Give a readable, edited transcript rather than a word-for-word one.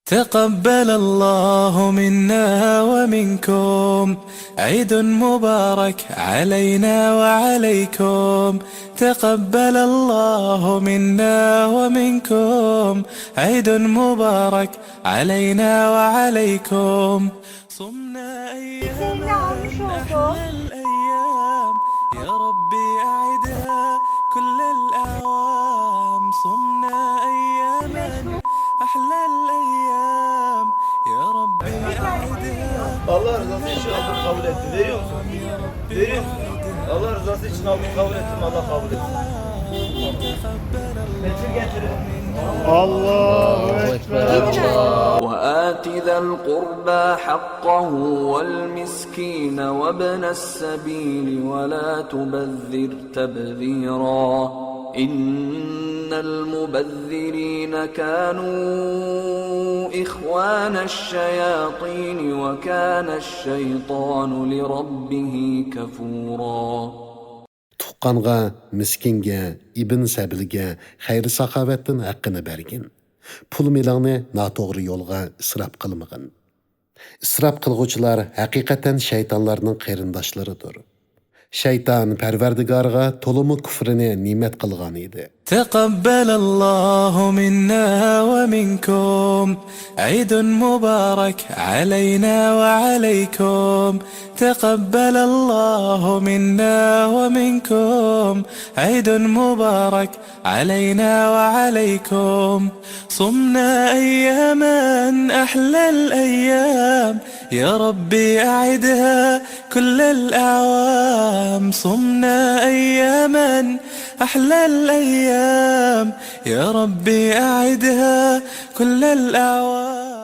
تقبل الله منا ومنكم عيد مبارك علينا وعليكم. تقبل الله منا ومنكم عيد مبارك علينا وعليكم. صمنا أياما أحلى الأيام يا ربي أعدها كل الأعوام. صمنا أياما أحلى الأيام يا ربي أعدها. Allah rızası için aldım, kabul etti. Veriyor musun? Veriyor musun? Allah rızası için aldım, kabul ettim. Allah kabul etti. Meçhul getirin. Allahu Ekber. وآت ذا القربى حقه والمسكين وابن السبيل ولا تبذر تبذيرا إن المبذرين كانوا إخوان الشياطين وكان الشيطان لربه كفورا. Tuqqanğa, miskinga, ibn sabilga xayri saxovatdan haqqini bergin. Pul milangni noto'g'ri yo'lga isrof qilmag'in. Isrof qilg'uvchilar haqiqatan shaytonlarning qarindoshlaridir. Shayton Parvardigorga to'liq kufrini ne'mat qilgan edi. تقبل الله منا ومنكم عيد مبارك علينا وعليكم. تقبل الله منا ومنكم عيد مبارك علينا وعليكم. صمنا أياما أحلى الأيام يا ربي أعدها كل الأعوام. صمنا أياما أحلى الأيام يا ربي أعدها كل الأعوام.